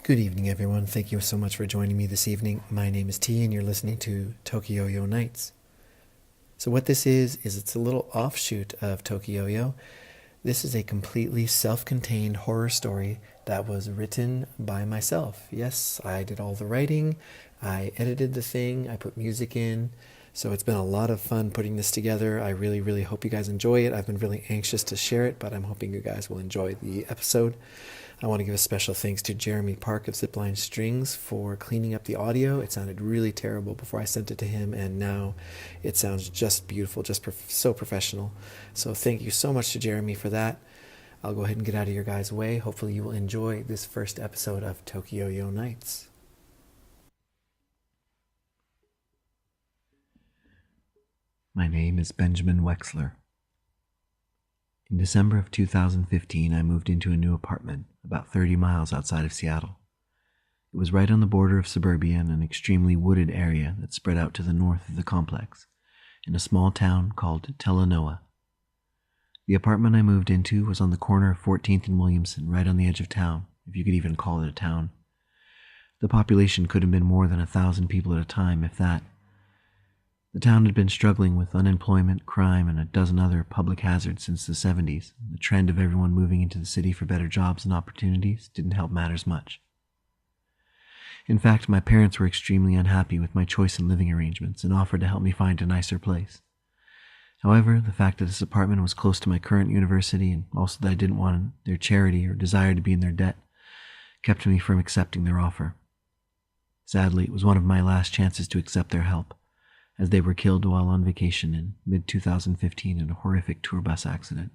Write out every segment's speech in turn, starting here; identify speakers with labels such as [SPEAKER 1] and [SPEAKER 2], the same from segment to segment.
[SPEAKER 1] Good evening, everyone. Thank you so much for joining me this evening. My name is T, and you're listening to TokYo-Yo Nights. So what this is it's a little offshoot of TokYo-Yo. This is a completely self-contained horror story that was written by myself. Yes, I did all the writing, I edited the thing, I put music in. So it's been a lot of fun putting this together. I really, really hope you guys enjoy it. I've been really anxious to share it, but I'm hoping you guys will enjoy the episode. I want to give a special thanks to Jeremy of Zipline Strings for cleaning up the audio. It sounded really terrible before I sent it to him, and now it sounds just beautiful, so professional. So thank you so much to Jeremy for that. I'll go ahead and get out of your guys' way. Hopefully you will enjoy this first episode of TokYo-Yo Nights. My name is Benjamin Wexler. In December of 2015, I moved into a new apartment about 30 miles outside of Seattle. It was right on the border of suburbia in an extremely wooded area that spread out to the north of the complex, in a small town called Tallanoa. The apartment I moved into was on the corner of 14th and Williamson, right on the edge of town, if you could even call it a town. The population could have been more than 1,000 people at a time, if that. The town had been struggling with unemployment, crime, and a dozen other public hazards since the 70s. The trend of everyone moving into the city for better jobs and opportunities didn't help matters much. In fact, my parents were extremely unhappy with my choice in living arrangements and offered to help me find a nicer place. However, the fact that this apartment was close to my current university and also that I didn't want their charity or desire to be in their debt kept me from accepting their offer. Sadly, it was one of my last chances to accept their help, as they were killed while on vacation in mid-2015 in a horrific tour bus accident.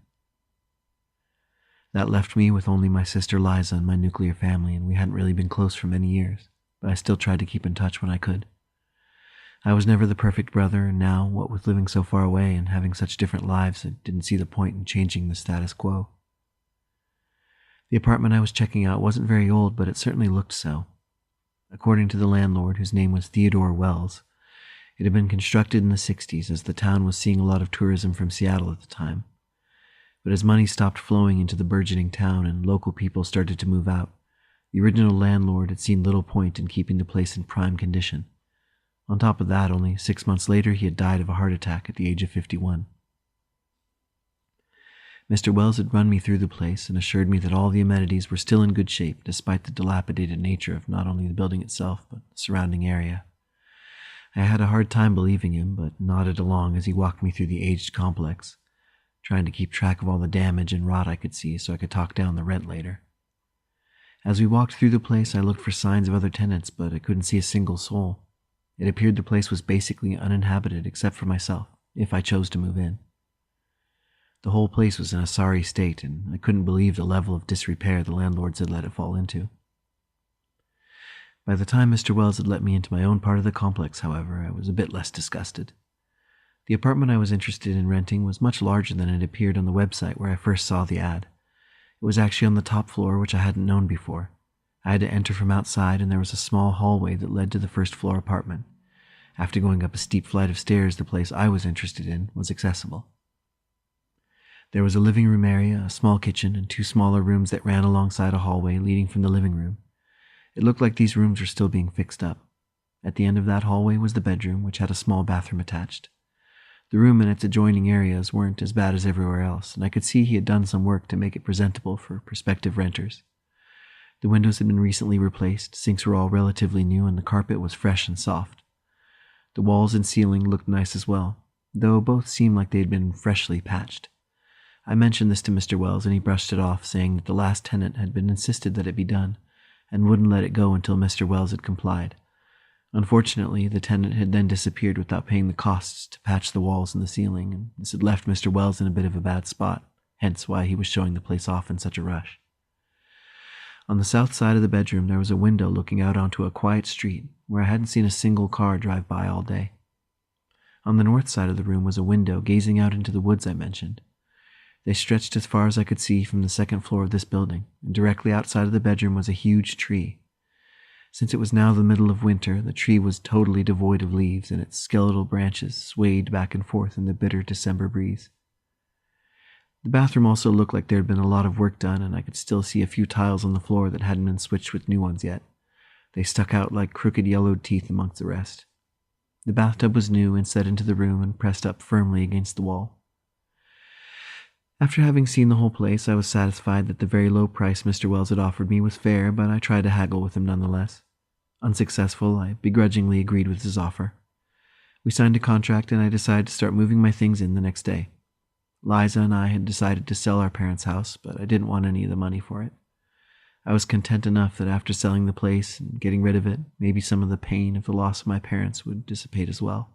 [SPEAKER 1] That left me with only my sister Liza and my nuclear family, and we hadn't really been close for many years, but I still tried to keep in touch when I could. I was never the perfect brother, and now, what with living so far away and having such different lives, I didn't see the point in changing the status quo. The apartment I was checking out wasn't very old, but it certainly looked so. According to the landlord, whose name was Theodore Wells, it had been constructed in the 60s as the town was seeing a lot of tourism from Seattle at the time. But as money stopped flowing into the burgeoning town and local people started to move out, the original landlord had seen little point in keeping the place in prime condition. On top of that, only 6 months later, he had died of a heart attack at the age of 51. Mr. Wells had run me through the place and assured me that all the amenities were still in good shape despite the dilapidated nature of not only the building itself, but the surrounding area. I had a hard time believing him, but nodded along as he walked me through the aged complex, trying to keep track of all the damage and rot I could see so I could talk down the rent later. As we walked through the place, I looked for signs of other tenants, but I couldn't see a single soul. It appeared the place was basically uninhabited except for myself, if I chose to move in. The whole place was in a sorry state, and I couldn't believe the level of disrepair the landlords had let it fall into. By the time Mr. Wells had let me into my own part of the complex, however, I was a bit less disgusted. The apartment I was interested in renting was much larger than it appeared on the website where I first saw the ad. It was actually on the top floor, which I hadn't known before. I had to enter from outside, and there was a small hallway that led to the first floor apartment. After going up a steep flight of stairs, the place I was interested in was accessible. There was a living room area, a small kitchen, and 2 smaller rooms that ran alongside a hallway leading from the living room. It looked like these rooms were still being fixed up. At the end of that hallway was the bedroom, which had a small bathroom attached. The room and its adjoining areas weren't as bad as everywhere else, and I could see he had done some work to make it presentable for prospective renters. The windows had been recently replaced, sinks were all relatively new, and the carpet was fresh and soft. The walls and ceiling looked nice as well, though both seemed like they had been freshly patched. I mentioned this to Mr. Wells, and he brushed it off, saying that the last tenant had been insisted that it be done, and wouldn't let it go until Mr. Wells had complied. Unfortunately, the tenant had then disappeared without paying the costs to patch the walls and the ceiling, and this had left Mr. Wells in a bit of a bad spot, hence why he was showing the place off in such a rush. On the south side of the bedroom there was a window looking out onto a quiet street where I hadn't seen a single car drive by all day. On the north side of the room was a window gazing out into the woods I mentioned. They stretched as far as I could see from the second floor of this building, and directly outside of the bedroom was a huge tree. Since it was now the middle of winter, the tree was totally devoid of leaves, and its skeletal branches swayed back and forth in the bitter December breeze. The bathroom also looked like there had been a lot of work done, and I could still see a few tiles on the floor that hadn't been switched with new ones yet. They stuck out like crooked yellowed teeth amongst the rest. The bathtub was new and set into the room and pressed up firmly against the wall. After having seen the whole place, I was satisfied that the very low price Mr. Wells had offered me was fair, but I tried to haggle with him nonetheless. Unsuccessful, I begrudgingly agreed with his offer. We signed a contract, and I decided to start moving my things in the next day. Liza and I had decided to sell our parents' house, but I didn't want any of the money for it. I was content enough that after selling the place and getting rid of it, maybe some of the pain of the loss of my parents would dissipate as well.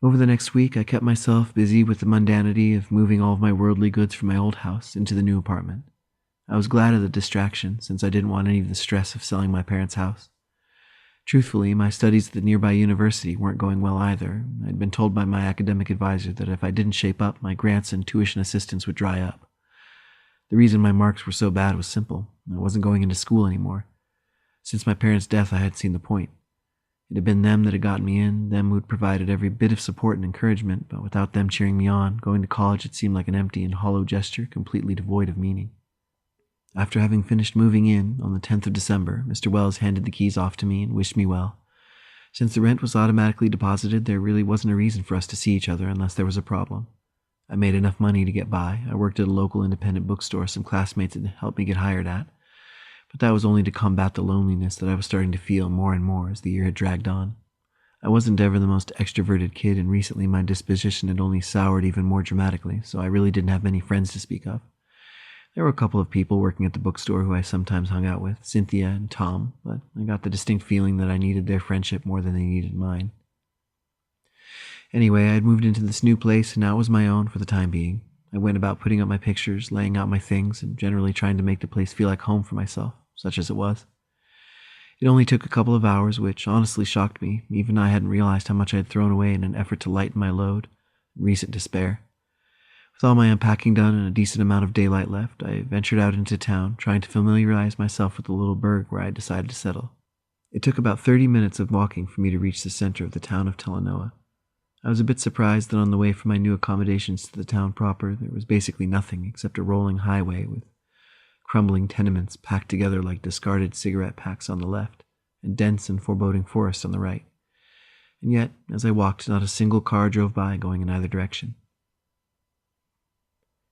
[SPEAKER 1] Over the next week, I kept myself busy with the mundanity of moving all of my worldly goods from my old house into the new apartment. I was glad of the distraction, since I didn't want any of the stress of selling my parents' house. Truthfully, my studies at the nearby university weren't going well either. I'd been told by my academic advisor that if I didn't shape up, my grants and tuition assistance would dry up. The reason my marks were so bad was simple. I wasn't going into school anymore. Since my parents' death, I had seen the point. It had been them that had gotten me in, them who'd provided every bit of support and encouragement, but without them cheering me on, going to college had seemed like an empty and hollow gesture, completely devoid of meaning. After having finished moving in, on the 10th of December, Mr. Wells handed the keys off to me and wished me well. Since the rent was automatically deposited, there really wasn't a reason for us to see each other unless there was a problem. I made enough money to get by. I worked at a local independent bookstore some classmates had helped me get hired at, but that was only to combat the loneliness that I was starting to feel more and more as the year had dragged on. I wasn't ever the most extroverted kid, and recently my disposition had only soured even more dramatically, so I really didn't have many friends to speak of. There were a couple of people working at the bookstore who I sometimes hung out with, Cynthia and Tom, but I got the distinct feeling that I needed their friendship more than they needed mine. Anyway, I had moved into this new place, and now it was my own for the time being. I went about putting up my pictures, laying out my things, and generally trying to make the place feel like home for myself, such as it was. It only took a couple of hours, which honestly shocked me. Even I hadn't realized how much I had thrown away in an effort to lighten my load and recent despair. With all my unpacking done and a decent amount of daylight left, I ventured out into town, trying to familiarize myself with the little burg where I had decided to settle. It took about 30 minutes of walking for me to reach the center of the town of Tallanoa. I was a bit surprised that on the way from my new accommodations to the town proper, there was basically nothing except a rolling highway with crumbling tenements packed together like discarded cigarette packs on the left, and dense and foreboding forest on the right. And yet, as I walked, not a single car drove by going in either direction.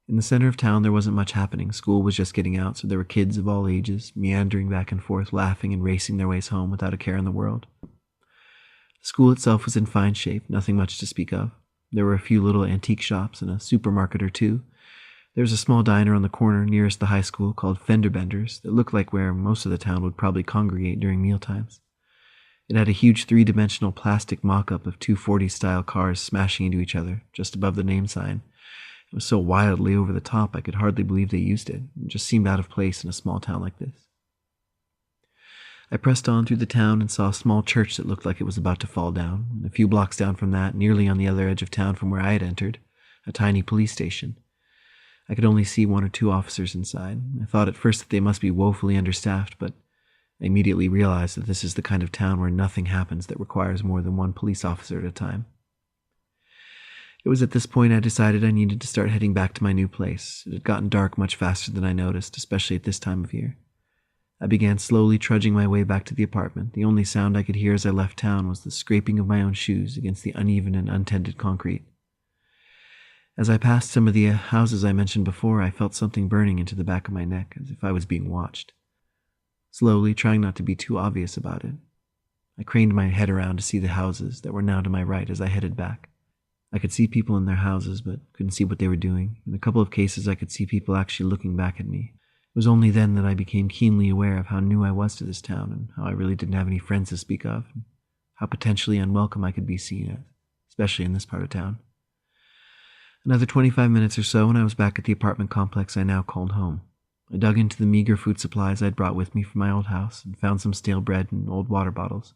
[SPEAKER 1] In the center of town, there wasn't much happening. School was just getting out, so there were kids of all ages, meandering back and forth, laughing and racing their ways home without a care in the world. The school itself was in fine shape, nothing much to speak of. There were a few little antique shops and a supermarket or two. There was a small diner on the corner nearest the high school called Fender Benders that looked like where most of the town would probably congregate during mealtimes. It had a huge three-dimensional plastic mock-up of 240-style cars smashing into each other just above the name sign. It was so wildly over the top I could hardly believe they used it. It just seemed out of place in a small town like this. I pressed on through the town and saw a small church that looked like it was about to fall down, and a few blocks down from that, nearly on the other edge of town from where I had entered, a tiny police station. I could only see one or two officers inside. I thought at first that they must be woefully understaffed, but I immediately realized that this is the kind of town where nothing happens that requires more than one police officer at a time. It was at this point I decided I needed to start heading back to my new place. It had gotten dark much faster than I noticed, especially at this time of year. I began slowly trudging my way back to the apartment. The only sound I could hear as I left town was the scraping of my own shoes against the uneven and untended concrete. As I passed some of the houses I mentioned before, I felt something burning into the back of my neck, as if I was being watched. Slowly, trying not to be too obvious about it, I craned my head around to see the houses that were now to my right as I headed back. I could see people in their houses, but couldn't see what they were doing. In a couple of cases, I could see people actually looking back at me. It was only then that I became keenly aware of how new I was to this town, and how I really didn't have any friends to speak of, and how potentially unwelcome I could be seen as, especially in this part of town. Another 25 minutes or so, and I was back at the apartment complex I now called home. I dug into the meager food supplies I'd brought with me from my old house, and found some stale bread and old water bottles.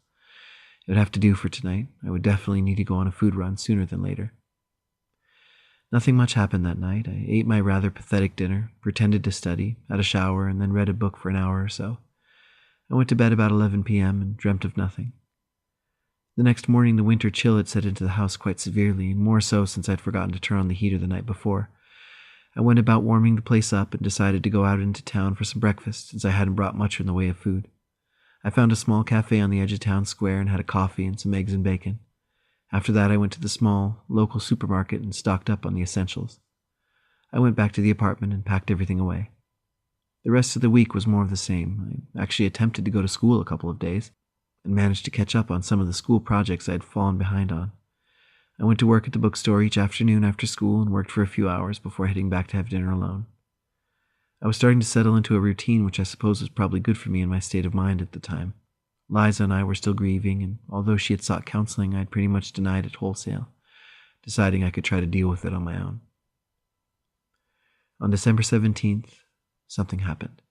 [SPEAKER 1] It would have to do for tonight. I would definitely need to go on a food run sooner than later. Nothing much happened that night. I ate my rather pathetic dinner, pretended to study, had a shower, and then read a book for an hour or so. I went to bed about 11 p.m. and dreamt of nothing. The next morning, the winter chill had set into the house quite severely, and more so since I'd forgotten to turn on the heater the night before. I went about warming the place up and decided to go out into town for some breakfast, since I hadn't brought much in the way of food. I found a small cafe on the edge of town square and had a coffee and some eggs and bacon. After that, I went to the small, local supermarket and stocked up on the essentials. I went back to the apartment and packed everything away. The rest of the week was more of the same. I actually attempted to go to school a couple of days and managed to catch up on some of the school projects I had fallen behind on. I went to work at the bookstore each afternoon after school and worked for a few hours before heading back to have dinner alone. I was starting to settle into a routine which I suppose was probably good for me in my state of mind at the time. Liza and I were still grieving, and although she had sought counseling, I had pretty much denied it wholesale, deciding I could try to deal with it on my own. On December 17th, something happened.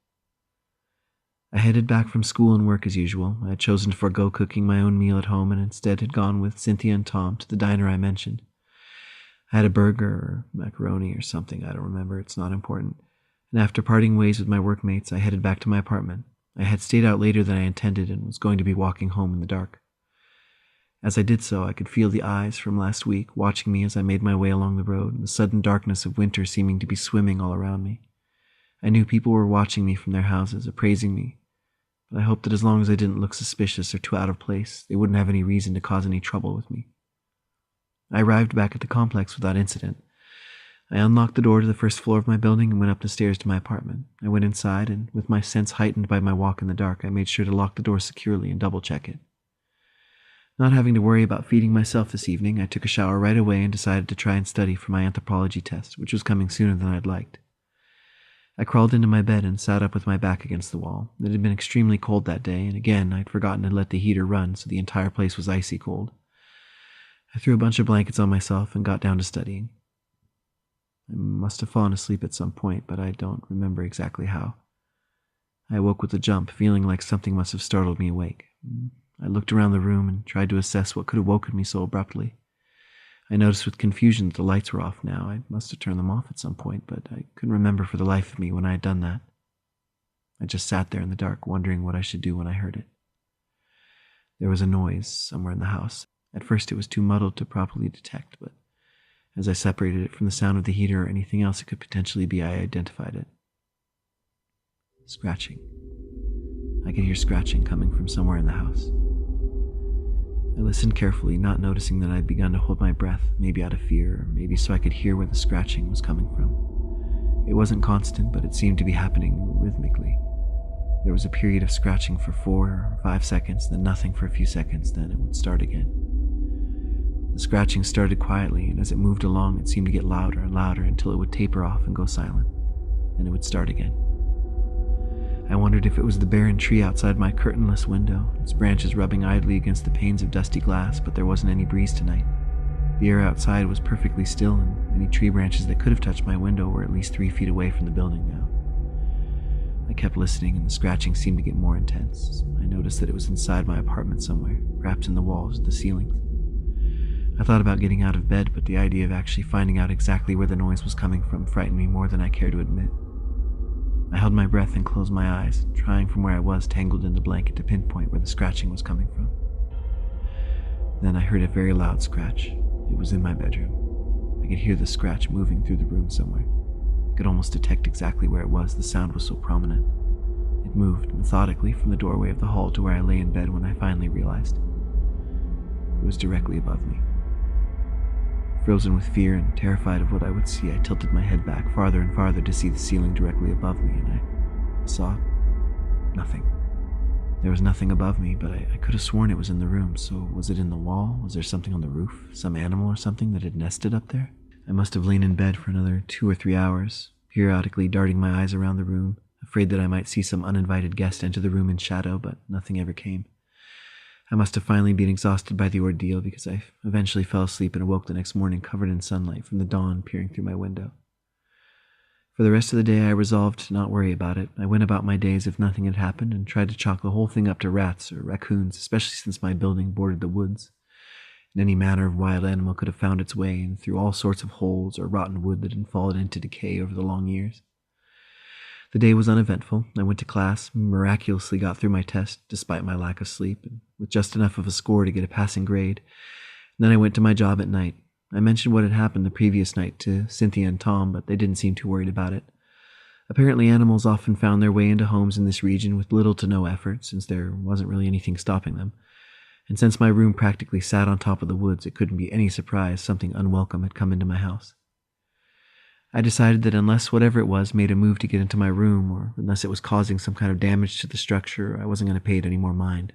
[SPEAKER 1] I headed back from school and work as usual. I had chosen to forego cooking my own meal at home and instead had gone with Cynthia and Tom to the diner I mentioned. I had a burger or macaroni or something, I don't remember, it's not important. And after parting ways with my workmates, I headed back to my apartment. I had stayed out later than I intended and was going to be walking home in the dark. As I did so, I could feel the eyes from last week watching me as I made my way along the road, the sudden darkness of winter seeming to be swimming all around me. I knew people were watching me from their houses, appraising me, but I hoped that as long as I didn't look suspicious or too out of place, they wouldn't have any reason to cause any trouble with me. I arrived back at the complex without incident. I unlocked the door to the first floor of my building and went up the stairs to my apartment. I went inside, and with my sense heightened by my walk in the dark, I made sure to lock the door securely and double-check it. Not having to worry about feeding myself this evening, I took a shower right away and decided to try and study for my anthropology test, which was coming sooner than I'd liked. I crawled into my bed and sat up with my back against the wall. It had been extremely cold that day, and again, I'd forgotten to let the heater run, so the entire place was icy cold. I threw a bunch of blankets on myself and got down to studying. I must have fallen asleep at some point, but I don't remember exactly how. I awoke with a jump, feeling like something must have startled me awake. I looked around the room and tried to assess what could have woken me so abruptly. I noticed with confusion that the lights were off now. I must have turned them off at some point, but I couldn't remember for the life of me when I had done that. I just sat there in the dark, wondering what I should do when I heard it. There was a noise somewhere in the house. At first it was too muddled to properly detect, but as I separated it from the sound of the heater or anything else it could potentially be, I identified it. Scratching. I could hear scratching coming from somewhere in the house. I listened carefully, not noticing that I had begun to hold my breath, maybe out of fear, or maybe so I could hear where the scratching was coming from. It wasn't constant, but it seemed to be happening rhythmically. There was a period of scratching for 4 or 5 seconds, then nothing for a few seconds, then it would start again. The scratching started quietly, and as it moved along, it seemed to get louder and louder until it would taper off and go silent. Then it would start again. I wondered if it was the barren tree outside my curtainless window, its branches rubbing idly against the panes of dusty glass, but there wasn't any breeze tonight. The air outside was perfectly still, and any tree branches that could have touched my window were at least 3 feet away from the building now. I kept listening, and the scratching seemed to get more intense. I noticed that it was inside my apartment somewhere, perhaps in the walls or the ceilings. I thought about getting out of bed, but the idea of actually finding out exactly where the noise was coming from frightened me more than I cared to admit. I held my breath and closed my eyes, trying from where I was tangled in the blanket to pinpoint where the scratching was coming from. Then I heard a very loud scratch. It was in my bedroom. I could hear the scratch moving through the room somewhere. I could almost detect exactly where it was, the sound was so prominent. It moved methodically from the doorway of the hall to where I lay in bed when I finally realized. It was directly above me. Frozen with fear and terrified of what I would see, I tilted my head back farther and farther to see the ceiling directly above me, and I saw nothing. There was nothing above me, but I could have sworn it was in the room. So was it in the wall? Was there something on the roof? Some animal or something that had nested up there? I must have lain in bed for another 2 or 3 hours, periodically darting my eyes around the room, afraid that I might see some uninvited guest enter the room in shadow, but nothing ever came. I must have finally been exhausted by the ordeal because I eventually fell asleep and awoke the next morning covered in sunlight from the dawn peering through my window. For the rest of the day I resolved to not worry about it. I went about my days as if nothing had happened and tried to chalk the whole thing up to rats or raccoons, especially since my building bordered the woods, and any manner of wild animal could have found its way in through all sorts of holes or rotten wood that had fallen into decay over the long years. The day was uneventful. I went to class, miraculously got through my test despite my lack of sleep, and with just enough of a score to get a passing grade. And then I went to my job at night. I mentioned what had happened the previous night to Cynthia and Tom, but they didn't seem too worried about it. Apparently, animals often found their way into homes in this region with little to no effort, since there wasn't really anything stopping them. And since my room practically sat on top of the woods, it couldn't be any surprise something unwelcome had come into my house. I decided that unless whatever it was made a move to get into my room, or unless it was causing some kind of damage to the structure, I wasn't going to pay it any more mind.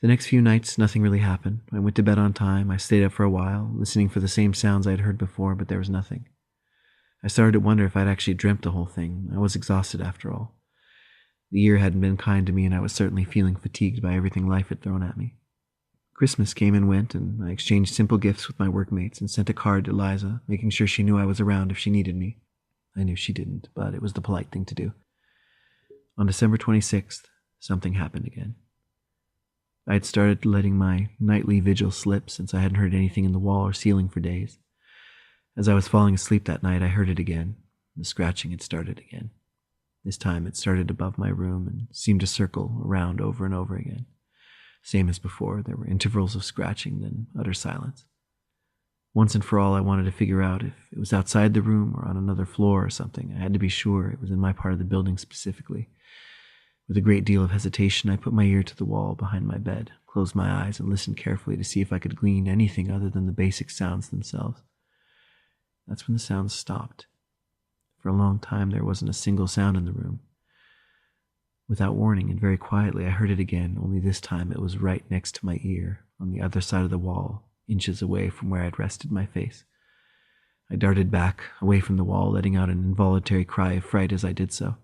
[SPEAKER 1] The next few nights, nothing really happened. I went to bed on time. I stayed up for a while, listening for the same sounds I'd heard before, but there was nothing. I started to wonder if I'd actually dreamt the whole thing. I was exhausted after all. The year hadn't been kind to me, and I was certainly feeling fatigued by everything life had thrown at me. Christmas came and went, and I exchanged simple gifts with my workmates and sent a card to Liza, making sure she knew I was around if she needed me. I knew she didn't, but it was the polite thing to do. On December 26th, something happened again. I had started letting my nightly vigil slip since I hadn't heard anything in the wall or ceiling for days. As I was falling asleep that night, I heard it again. The scratching had started again. This time it started above my room and seemed to circle around over and over again. Same as before, there were intervals of scratching, then utter silence. Once and for all, I wanted to figure out if it was outside the room or on another floor or something. I had to be sure it was in my part of the building specifically. With a great deal of hesitation, I put my ear to the wall behind my bed, closed my eyes, and listened carefully to see if I could glean anything other than the basic sounds themselves. That's when the sounds stopped. For a long time, there wasn't a single sound in the room. Without warning and very quietly, I heard it again, only this time it was right next to my ear, on the other side of the wall, inches away from where I'd rested my face. I darted back, away from the wall, letting out an involuntary cry of fright as I did so.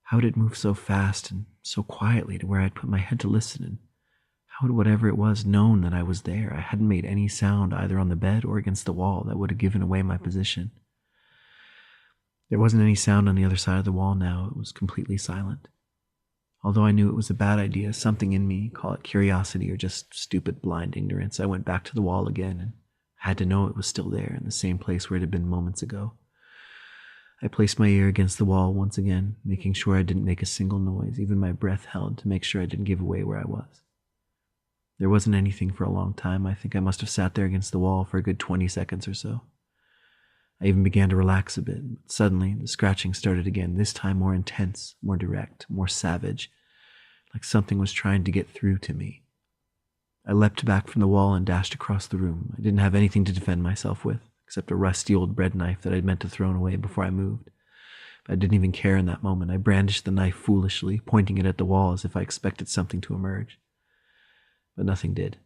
[SPEAKER 1] How had it moved so fast and so quietly to where I'd put my head to listen, and how had whatever it was known that I was there? I hadn't made any sound either on the bed or against the wall that would have given away my position. There wasn't any sound on the other side of the wall now. It was completely silent. Although I knew it was a bad idea, something in me, call it curiosity or just stupid blind ignorance, I went back to the wall again and had to know it was still there in the same place where it had been moments ago. I placed my ear against the wall once again, making sure I didn't make a single noise, even my breath held to make sure I didn't give away where I was. There wasn't anything for a long time. I think I must have sat there against the wall for a good 20 seconds or so. I even began to relax a bit, but suddenly the scratching started again, this time more intense, more direct, more savage, like something was trying to get through to me. I leapt back from the wall and dashed across the room. I didn't have anything to defend myself with, except a rusty old bread knife that I'd meant to throw away before I moved. But I didn't even care in that moment. I brandished the knife foolishly, pointing it at the wall as if I expected something to emerge. But nothing did.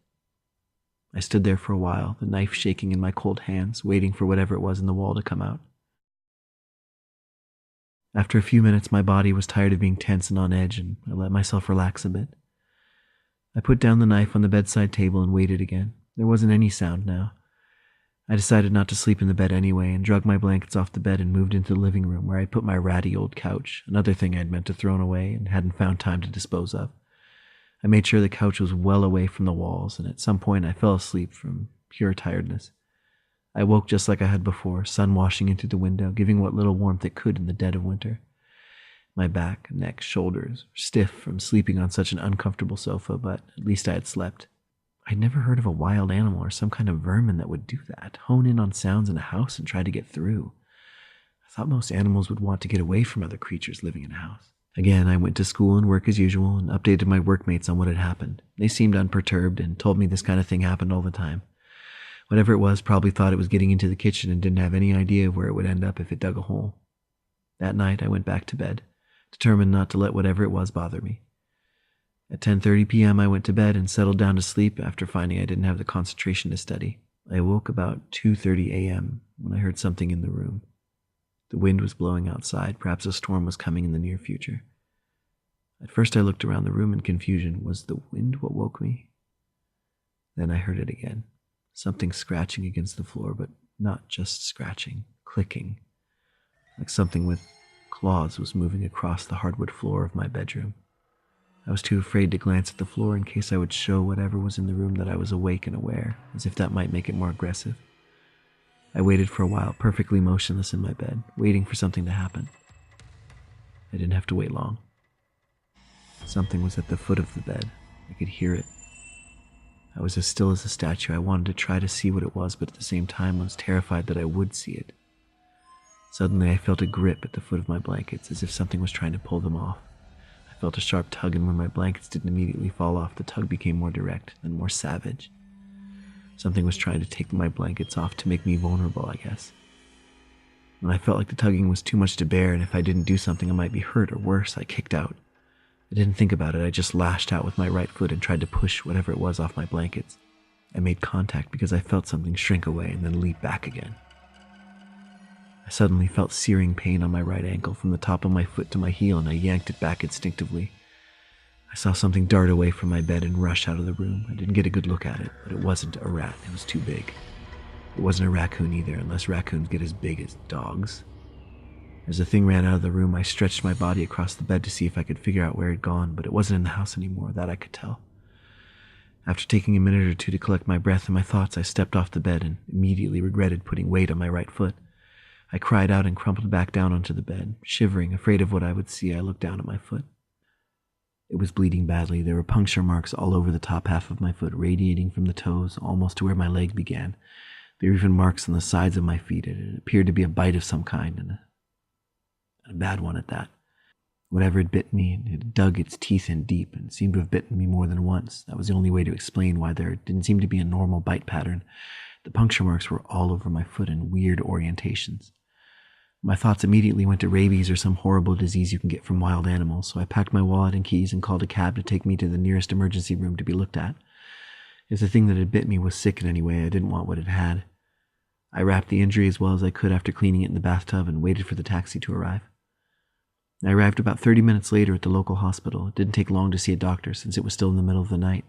[SPEAKER 1] I stood there for a while, the knife shaking in my cold hands, waiting for whatever it was in the wall to come out. After a few minutes, my body was tired of being tense and on edge, and I let myself relax a bit. I put down the knife on the bedside table and waited again. There wasn't any sound now. I decided not to sleep in the bed anyway and dragged my blankets off the bed and moved into the living room where I put my ratty old couch, another thing I'd meant to throw away and hadn't found time to dispose of. I made sure the couch was well away from the walls, and at some point I fell asleep from pure tiredness. I woke just like I had before, sun washing in through the window, giving what little warmth it could in the dead of winter. My back, neck, shoulders were stiff from sleeping on such an uncomfortable sofa, but at least I had slept. I'd never heard of a wild animal or some kind of vermin that would do that, hone in on sounds in a house and try to get through. I thought most animals would want to get away from other creatures living in a house. Again, I went to school and work as usual and updated my workmates on what had happened. They seemed unperturbed and told me this kind of thing happened all the time. Whatever it was probably thought it was getting into the kitchen and didn't have any idea where it would end up if it dug a hole. That night, I went back to bed, determined not to let whatever it was bother me. At 10:30 p.m., I went to bed and settled down to sleep after finding I didn't have the concentration to study. I awoke about 2:30 a.m. when I heard something in the room. The wind was blowing outside. Perhaps a storm was coming in the near future. At first I looked around the room in confusion. Was the wind what woke me? Then I heard it again. Something scratching against the floor, but not just scratching, clicking. Like something with claws was moving across the hardwood floor of my bedroom. I was too afraid to glance at the floor in case I would show whatever was in the room that I was awake and aware, as if that might make it more aggressive. I waited for a while, perfectly motionless in my bed, waiting for something to happen. I didn't have to wait long. Something was at the foot of the bed. I could hear it. I was as still as a statue. I wanted to try to see what it was, but at the same time I was terrified that I would see it. Suddenly I felt a grip at the foot of my blankets, as if something was trying to pull them off. I felt a sharp tug, and when my blankets didn't immediately fall off, the tug became more direct, then more savage. Something was trying to take my blankets off to make me vulnerable, I guess. When I felt like the tugging was too much to bear, and if I didn't do something I might be hurt, or worse, I kicked out. I didn't think about it. I just lashed out with my right foot and tried to push whatever it was off my blankets. I made contact because I felt something shrink away and then leap back again. I suddenly felt searing pain on my right ankle from the top of my foot to my heel, and I yanked it back instinctively. I saw something dart away from my bed and rush out of the room. I didn't get a good look at it, but it wasn't a rat. It was too big. It wasn't a raccoon either, unless raccoons get as big as dogs. As the thing ran out of the room, I stretched my body across the bed to see if I could figure out where it had gone, but it wasn't in the house anymore, that I could tell. After taking a minute or two to collect my breath and my thoughts, I stepped off the bed and immediately regretted putting weight on my right foot. I cried out and crumpled back down onto the bed. Shivering, afraid of what I would see, I looked down at my foot. It was bleeding badly. There were puncture marks all over the top half of my foot, radiating from the toes almost to where my leg began. There were even marks on the sides of my feet. It appeared to be a bite of some kind, and a bad one at that. Whatever had bitten me, it had dug its teeth in deep and seemed to have bitten me more than once. That was the only way to explain why there didn't seem to be a normal bite pattern. The puncture marks were all over my foot in weird orientations. My thoughts immediately went to rabies or some horrible disease you can get from wild animals, so I packed my wallet and keys and called a cab to take me to the nearest emergency room to be looked at. If the thing that had bit me was sick in any way, I didn't want what it had. I wrapped the injury as well as I could after cleaning it in the bathtub and waited for the taxi to arrive. I arrived about 30 minutes later at the local hospital. It didn't take long to see a doctor since it was still in the middle of the night.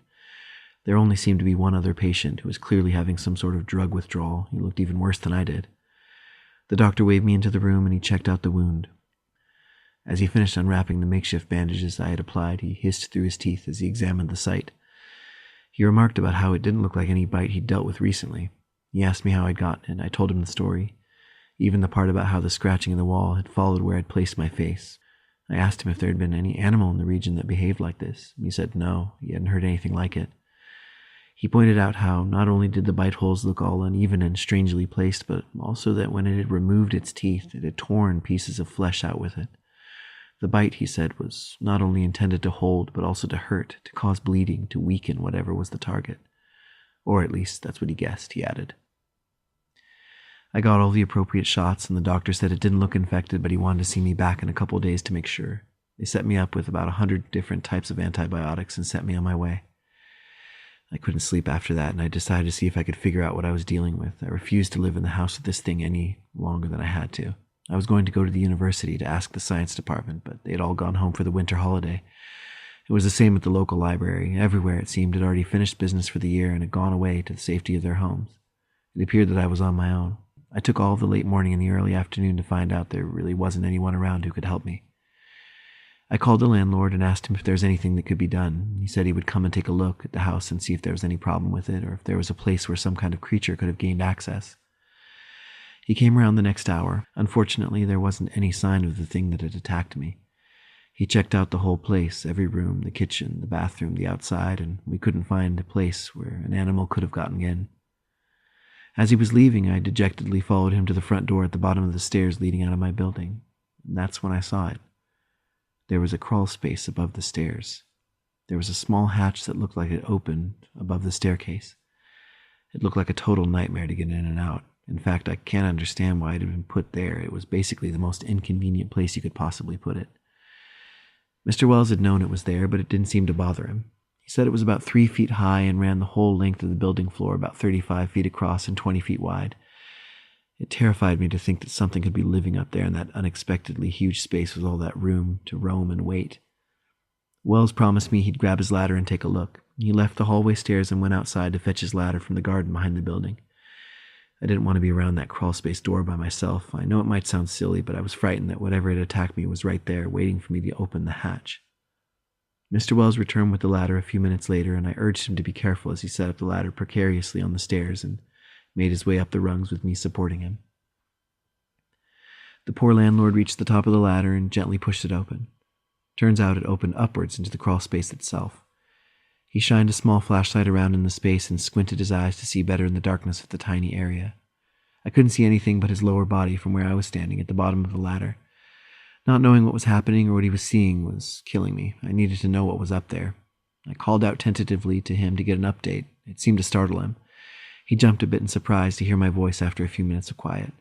[SPEAKER 1] There only seemed to be one other patient who was clearly having some sort of drug withdrawal. He looked even worse than I did. The doctor waved me into the room and he checked out the wound. As he finished unwrapping the makeshift bandages I had applied, he hissed through his teeth as he examined the site. He remarked about how it didn't look like any bite he'd dealt with recently. He asked me how I'd gotten it. I told him the story, even the part about how the scratching in the wall had followed where I'd placed my face. I asked him if there had been any animal in the region that behaved like this. He said no, he hadn't heard anything like it. He pointed out how not only did the bite holes look all uneven and strangely placed, but also that when it had removed its teeth, it had torn pieces of flesh out with it. The bite, he said, was not only intended to hold, but also to hurt, to cause bleeding, to weaken whatever was the target. Or at least that's what he guessed, he added. I got all the appropriate shots, and the doctor said it didn't look infected, but he wanted to see me back in a couple days to make sure. They set me up with about 100 different types of antibiotics and sent me on my way. I couldn't sleep after that, and I decided to see if I could figure out what I was dealing with. I refused to live in the house with this thing any longer than I had to. I was going to go to the university to ask the science department, but they had all gone home for the winter holiday. It was the same at the local library. Everywhere, it seemed, had already finished business for the year and had gone away to the safety of their homes. It appeared that I was on my own. I took all of the late morning and the early afternoon to find out there really wasn't anyone around who could help me. I called the landlord and asked him if there was anything that could be done. He said he would come and take a look at the house and see if there was any problem with it, or if there was a place where some kind of creature could have gained access. He came around the next hour. Unfortunately, there wasn't any sign of the thing that had attacked me. He checked out the whole place, every room, the kitchen, the bathroom, the outside, and we couldn't find a place where an animal could have gotten in. As he was leaving, I dejectedly followed him to the front door at the bottom of the stairs leading out of my building. And that's when I saw it. There was a crawl space above the stairs. There was a small hatch that looked like it opened above the staircase. It looked like a total nightmare to get in and out. In fact, I can't understand why it had been put there. It was basically the most inconvenient place you could possibly put it. Mr. Wells had known it was there, but it didn't seem to bother him. He said it was about 3 feet high and ran the whole length of the building floor, about 35 feet across and 20 feet wide. It terrified me to think that something could be living up there in that unexpectedly huge space with all that room to roam and wait. Wells promised me he'd grab his ladder and take a look. He left the hallway stairs and went outside to fetch his ladder from the garden behind the building. I didn't want to be around that crawlspace door by myself. I know it might sound silly, but I was frightened that whatever had attacked me was right there, waiting for me to open the hatch. Mr. Wells returned with the ladder a few minutes later, and I urged him to be careful as he set up the ladder precariously on the stairs and made his way up the rungs with me supporting him. The poor landlord reached the top of the ladder and gently pushed it open. Turns out it opened upwards into the crawlspace itself. He shined a small flashlight around in the space and squinted his eyes to see better in the darkness of the tiny area. I couldn't see anything but his lower body from where I was standing at the bottom of the ladder. Not knowing what was happening or what he was seeing was killing me. I needed to know what was up there. I called out tentatively to him to get an update. It seemed to startle him. He jumped a bit in surprise to hear my voice after a few minutes of quiet.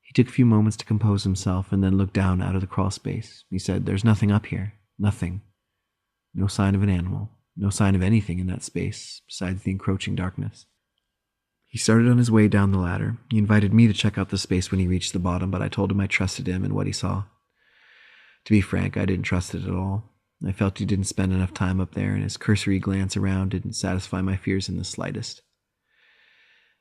[SPEAKER 1] He took a few moments to compose himself and then looked down out of the crawl space. He said, "There's nothing up here. Nothing. No sign of an animal. No sign of anything in that space besides the encroaching darkness." He started on his way down the ladder. He invited me to check out the space when he reached the bottom, but I told him I trusted him and what he saw. To be frank, I didn't trust it at all. I felt he didn't spend enough time up there, and his cursory glance around didn't satisfy my fears in the slightest.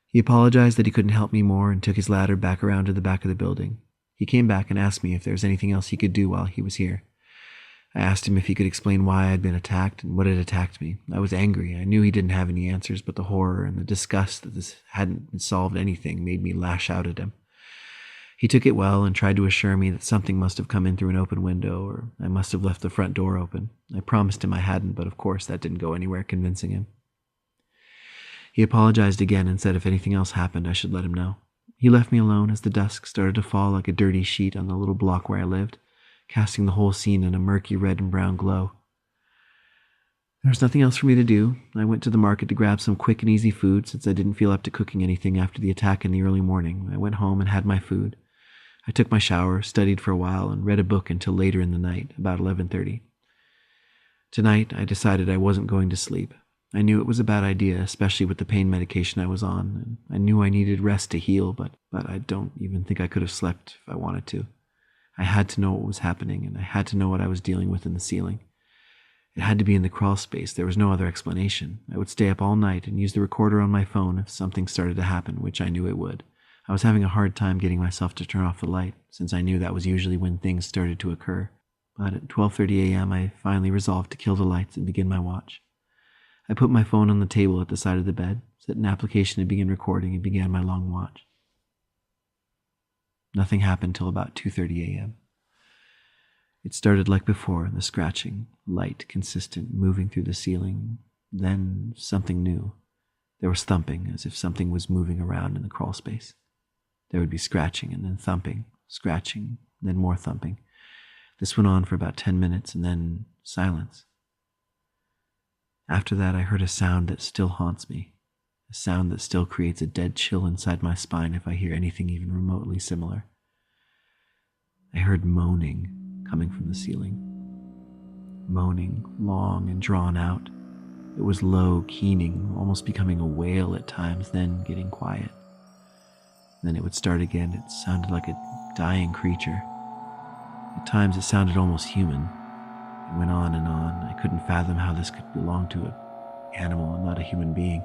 [SPEAKER 1] He apologized that he couldn't help me more and took his ladder back around to the back of the building. He came back and asked me if there was anything else he could do while he was here. I asked him if he could explain why I had been attacked and what had attacked me. I was angry. I knew he didn't have any answers, but the horror and the disgust that this hadn't solved anything made me lash out at him. He took it well and tried to assure me that something must have come in through an open window, or I must have left the front door open. I promised him I hadn't, but of course that didn't go anywhere convincing him. He apologized again and said if anything else happened, I should let him know. He left me alone as the dusk started to fall like a dirty sheet on the little block where I lived, casting the whole scene in a murky red and brown glow. There was nothing else for me to do. I went to the market to grab some quick and easy food since I didn't feel up to cooking anything after the attack in the early morning. I went home and had my food. I took my shower, studied for a while, and read a book until later in the night, about 11:30. Tonight, I decided I wasn't going to sleep. I knew it was a bad idea, especially with the pain medication I was on, and I knew I needed rest to heal, but I don't even think I could have slept if I wanted to. I had to know what was happening, and I had to know what I was dealing with in the ceiling. It had to be in the crawl space. There was no other explanation. I would stay up all night and use the recorder on my phone if something started to happen, which I knew it would. I was having a hard time getting myself to turn off the light, since I knew that was usually when things started to occur. But at 12:30 a.m., I finally resolved to kill the lights and begin my watch. I put my phone on the table at the side of the bed, set an application to begin recording, and began my long watch. Nothing happened till about 2:30 a.m. It started like before, the scratching, light, consistent, moving through the ceiling. Then something new. There was thumping, as if something was moving around in the crawl space. There would be scratching and then thumping, scratching, then more thumping. This went on for about 10 minutes, and then silence. After that, I heard a sound that still haunts me, a sound that still creates a dead chill inside my spine if I hear anything even remotely similar. I heard moaning coming from the ceiling. Moaning, long and drawn out. It was low, keening, almost becoming a wail at times, then getting quiet. Then it would start again. It sounded like a dying creature. At times it sounded almost human. It went on and on. I couldn't fathom how this could belong to an animal and not a human being.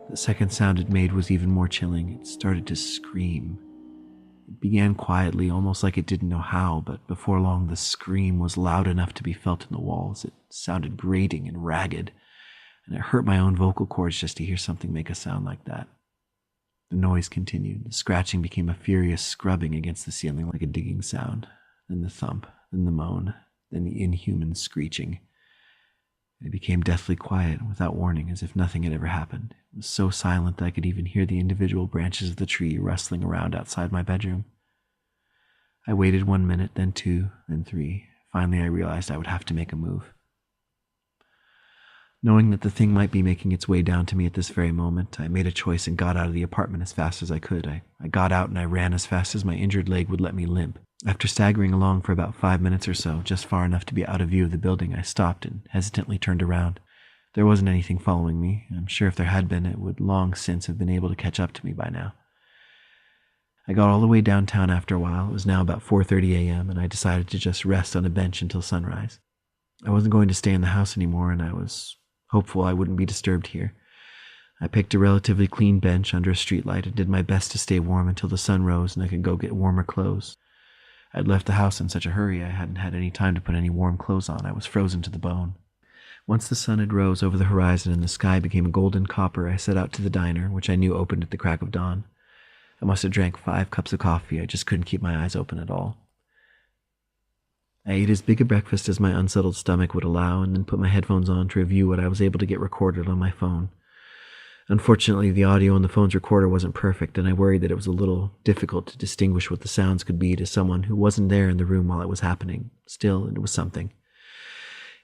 [SPEAKER 1] The second sound it made was even more chilling. It started to scream. It began quietly, almost like it didn't know how, but before long the scream was loud enough to be felt in the walls. It sounded grating and ragged, and it hurt my own vocal cords just to hear something make a sound like that. The noise continued. The scratching became a furious scrubbing against the ceiling like a digging sound, then the thump, then the moan, then the inhuman screeching. It became deathly quiet, without warning, as if nothing had ever happened. It was so silent that I could even hear the individual branches of the tree rustling around outside my bedroom. I waited 1 minute, then 2, then 3. Finally, I realized I would have to make a move. Knowing that the thing might be making its way down to me at this very moment, I made a choice and got out of the apartment as fast as I could. I got out and I ran as fast as my injured leg would let me limp. After staggering along for about 5 minutes or so, just far enough to be out of view of the building, I stopped and hesitantly turned around. There wasn't anything following me. I'm sure if there had been, it would long since have been able to catch up to me by now. I got all the way downtown after a while. It was now about 4:30 a.m., and I decided to just rest on a bench until sunrise. I wasn't going to stay in the house anymore, and I was hopeful I wouldn't be disturbed here. I picked a relatively clean bench under a streetlight and did my best to stay warm until the sun rose and I could go get warmer clothes. I'd left the house in such a hurry I hadn't had any time to put any warm clothes on. I was frozen to the bone. Once the sun had rose over the horizon and the sky became golden copper, I set out to the diner, which I knew opened at the crack of dawn. I must have drank 5 cups of coffee. I just couldn't keep my eyes open at all. I ate as big a breakfast as my unsettled stomach would allow and then put my headphones on to review what I was able to get recorded on my phone. Unfortunately, the audio on the phone's recorder wasn't perfect, and I worried that it was a little difficult to distinguish what the sounds could be to someone who wasn't there in the room while it was happening. Still, it was something.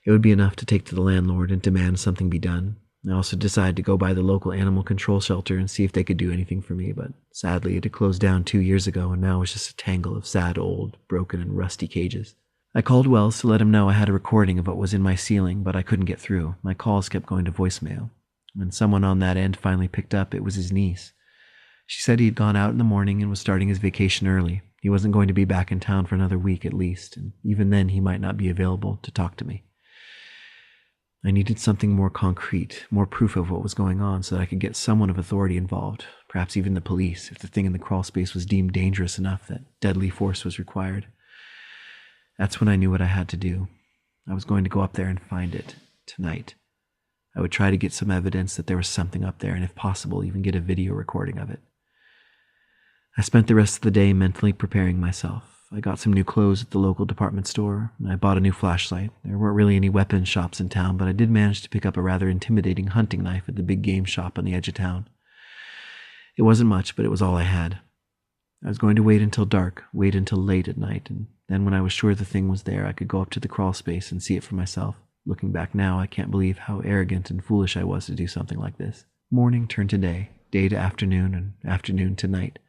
[SPEAKER 1] It would be enough to take to the landlord and demand something be done. I also decided to go by the local animal control shelter and see if they could do anything for me, but sadly it had closed down 2 years ago and now was just a tangle of sad old, broken and rusty cages. I called Wells to let him know I had a recording of what was in my ceiling, but I couldn't get through. My calls kept going to voicemail. When someone on that end finally picked up, it was his niece. She said he had gone out in the morning and was starting his vacation early. He wasn't going to be back in town for another week at least, and even then he might not be available to talk to me. I needed something more concrete, more proof of what was going on so that I could get someone of authority involved, perhaps even the police, if the thing in the crawl space was deemed dangerous enough that deadly force was required. That's when I knew what I had to do. I was going to go up there and find it, tonight. I would try to get some evidence that there was something up there and, if possible, even get a video recording of it. I spent the rest of the day mentally preparing myself. I got some new clothes at the local department store, and I bought a new flashlight. There weren't really any weapons shops in town, but I did manage to pick up a rather intimidating hunting knife at the big game shop on the edge of town. It wasn't much, but it was all I had. I was going to wait until dark, wait until late at night, and then when I was sure the thing was there, I could go up to the crawl space and see it for myself. Looking back now, I can't believe how arrogant and foolish I was to do something like this. Morning turned to day to afternoon, and afternoon to night.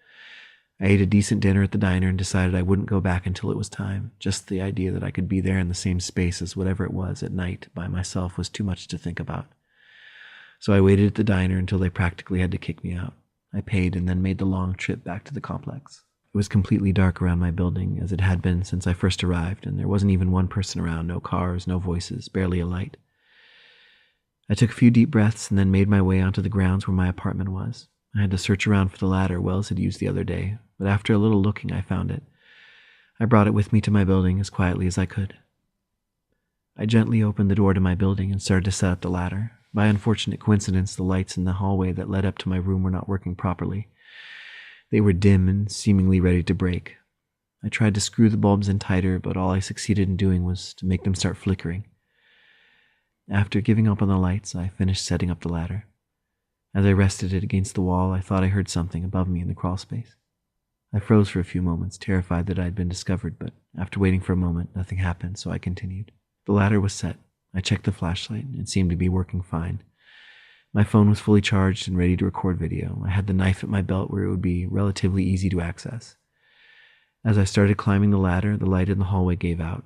[SPEAKER 1] I ate a decent dinner at the diner and decided I wouldn't go back until it was time. Just the idea that I could be there in the same space as whatever it was at night by myself was too much to think about. So I waited at the diner until they practically had to kick me out. I paid and then made the long trip back to the complex. It was completely dark around my building, as it had been since I first arrived, and there wasn't even one person around, no cars, no voices, barely a light. I took a few deep breaths and then made my way onto the grounds where my apartment was. I had to search around for the ladder Wells had used the other day, but after a little looking I found it. I brought it with me to my building as quietly as I could. I gently opened the door to my building and started to set up the ladder. By unfortunate coincidence, the lights in the hallway that led up to my room were not working properly. They were dim and seemingly ready to break. I tried to screw the bulbs in tighter, but all I succeeded in doing was to make them start flickering. After giving up on the lights, I finished setting up the ladder. As I rested it against the wall, I thought I heard something above me in the crawl space. I froze for a few moments, terrified that I had been discovered, but after waiting for a moment, nothing happened, so I continued. The ladder was set. I checked the flashlight, and it seemed to be working fine. My phone was fully charged and ready to record video. I had the knife at my belt where it would be relatively easy to access. As I started climbing the ladder, the light in the hallway gave out.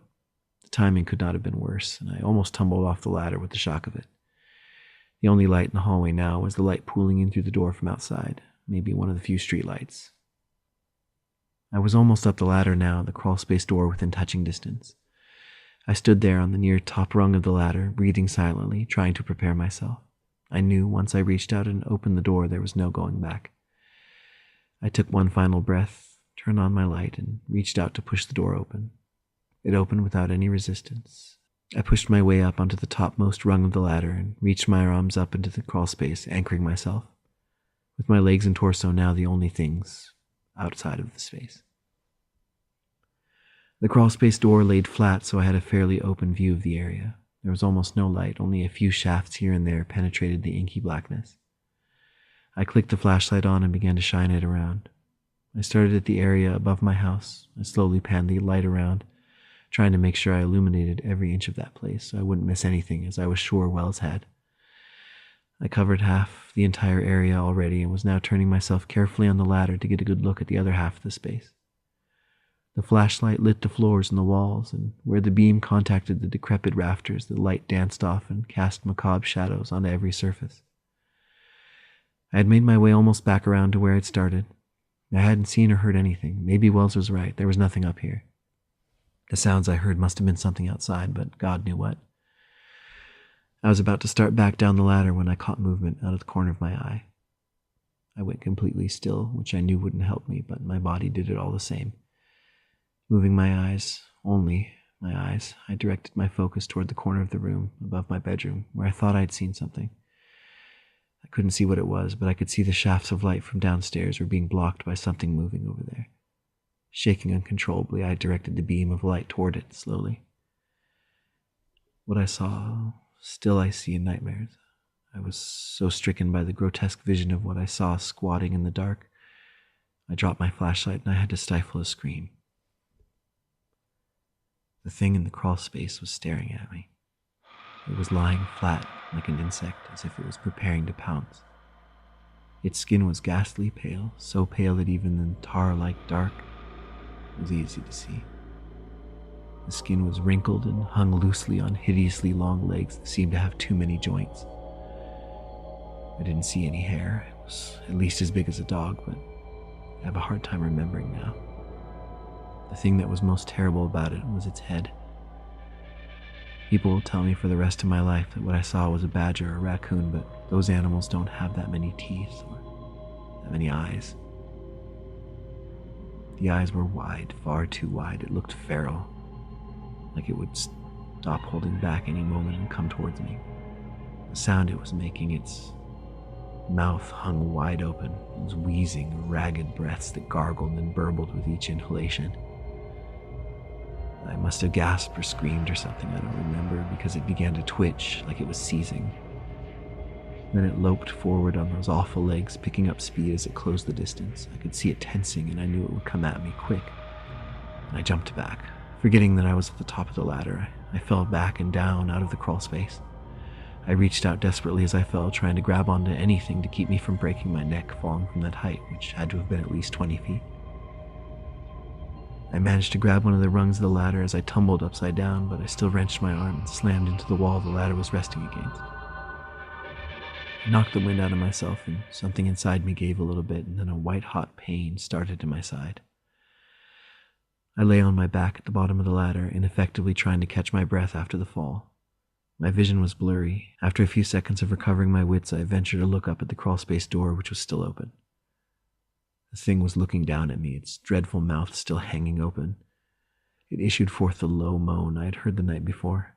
[SPEAKER 1] The timing could not have been worse, and I almost tumbled off the ladder with the shock of it. The only light in the hallway now was the light pooling in through the door from outside, maybe one of the few street lights. I was almost up the ladder now, the crawl space door within touching distance. I stood there on the near top rung of the ladder, breathing silently, trying to prepare myself. I knew once I reached out and opened the door there was no going back. I took one final breath, turned on my light, and reached out to push the door open. It opened without any resistance. I pushed my way up onto the topmost rung of the ladder and reached my arms up into the crawl space, anchoring myself, with my legs and torso now the only things outside of the space. The crawl space door laid flat, so I had a fairly open view of the area. There was almost no light, only a few shafts here and there penetrated the inky blackness. I clicked the flashlight on and began to shine it around. I started at the area above my house. I slowly panned the light around, trying to make sure I illuminated every inch of that place so I wouldn't miss anything, as I was sure Wells had. I covered half the entire area already and was now turning myself carefully on the ladder to get a good look at the other half of the space. The flashlight lit the floors and the walls, and where the beam contacted the decrepit rafters, the light danced off and cast macabre shadows onto every surface. I had made my way almost back around to where I'd started. I hadn't seen or heard anything. Maybe Wells was right. There was nothing up here. The sounds I heard must have been something outside, but God knew what. I was about to start back down the ladder when I caught movement out of the corner of my eye. I went completely still, which I knew wouldn't help me, but my body did it all the same. Moving my eyes, only my eyes, I directed my focus toward the corner of the room above my bedroom, where I thought I'd seen something. I couldn't see what it was, but I could see the shafts of light from downstairs were being blocked by something moving over there. Shaking uncontrollably, I directed the beam of light toward it slowly. What I saw, still I see in nightmares. I was so stricken by the grotesque vision of what I saw squatting in the dark. I dropped my flashlight and I had to stifle a scream. The thing in the crawl space was staring at me. It was lying flat like an insect, as if it was preparing to pounce. Its skin was ghastly pale, so pale that even in tar-like dark, it was easy to see. The skin was wrinkled and hung loosely on hideously long legs that seemed to have too many joints. I didn't see any hair. It was at least as big as a dog, but I have a hard time remembering now. The thing that was most terrible about it was its head. People will tell me for the rest of my life that what I saw was a badger or a raccoon, but those animals don't have that many teeth or that many eyes. The eyes were wide, far too wide. It looked feral, like it would stop holding back any moment and come towards me. The sound it was making, its mouth hung wide open. It was wheezing, ragged breaths that gargled and burbled with each inhalation. I must have gasped or screamed or something, I don't remember, because it began to twitch like it was seizing. Then it loped forward on those awful legs, picking up speed as it closed the distance. I could see it tensing, and I knew it would come at me quick. And I jumped back. Forgetting that I was at the top of the ladder, I fell back and down out of the crawl space. I reached out desperately as I fell, trying to grab onto anything to keep me from breaking my neck falling from that height, which had to have been at least 20 feet. I managed to grab one of the rungs of the ladder as I tumbled upside down, but I still wrenched my arm and slammed into the wall the ladder was resting against. I knocked the wind out of myself, and something inside me gave a little bit, and then a white-hot pain started in my side. I lay on my back at the bottom of the ladder, ineffectively trying to catch my breath after the fall. My vision was blurry. After a few seconds of recovering my wits, I ventured to look up at the crawlspace door, which was still open. The thing was looking down at me, its dreadful mouth still hanging open. It issued forth the low moan I had heard the night before.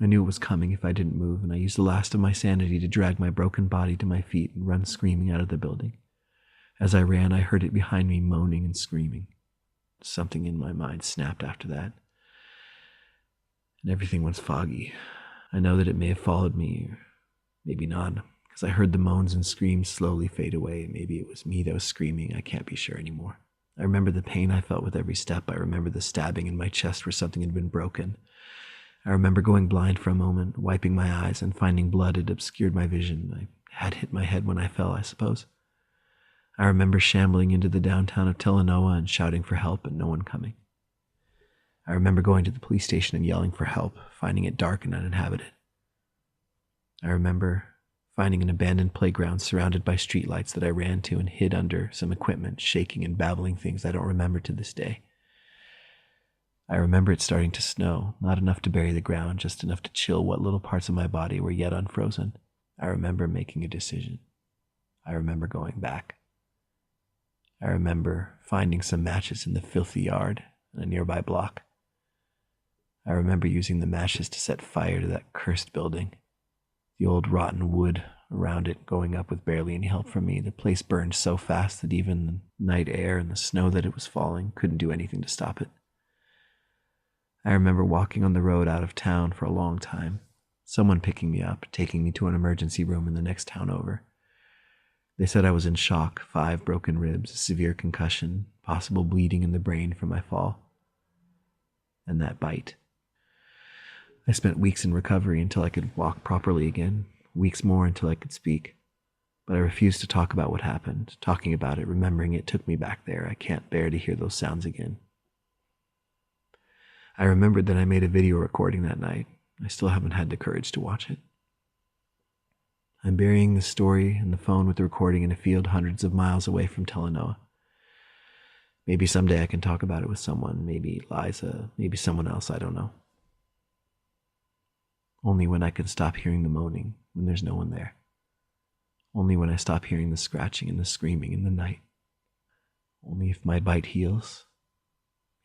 [SPEAKER 1] I knew it was coming if I didn't move, and I used the last of my sanity to drag my broken body to my feet and run screaming out of the building. As I ran, I heard it behind me moaning and screaming. Something in my mind snapped after that, and everything was foggy. I know that it may have followed me, or maybe not, because I heard the moans and screams slowly fade away. Maybe it was me that was screaming. I can't be sure anymore. I remember the pain I felt with every step. I remember the stabbing in my chest where something had been broken. I remember going blind for a moment, wiping my eyes, and finding blood had obscured my vision. I had hit my head when I fell, I suppose. I remember shambling into the downtown of Tallanoa and shouting for help and no one coming. I remember going to the police station and yelling for help, finding it dark and uninhabited. I remember finding an abandoned playground surrounded by streetlights that I ran to and hid under some equipment, shaking and babbling things I don't remember to this day. I remember it starting to snow, not enough to bury the ground, just enough to chill what little parts of my body were yet unfrozen. I remember making a decision. I remember going back. I remember finding some matches in the filthy yard in a nearby block. I remember using the matches to set fire to that cursed building. The old rotten wood around it going up with barely any help from me. The place burned so fast that even the night air and the snow that it was falling couldn't do anything to stop it. I remember walking on the road out of town for a long time, someone picking me up, taking me to an emergency room in the next town over. They said I was in shock, 5 broken ribs, a severe concussion, possible bleeding in the brain from my fall, and that bite. I spent weeks in recovery until I could walk properly again, weeks more until I could speak. But I refused to talk about what happened. Talking about it, remembering it, took me back there. I can't bear to hear those sounds again. I remembered that I made a video recording that night. I still haven't had the courage to watch it. I'm burying the story and the phone with the recording in a field hundreds of miles away from Tallanoa. Maybe someday I can talk about it with someone, maybe Liza, maybe someone else, I don't know. Only when I can stop hearing the moaning, when there's no one there. Only when I stop hearing the scratching and the screaming in the night. Only if my bite heals,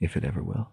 [SPEAKER 1] if it ever will.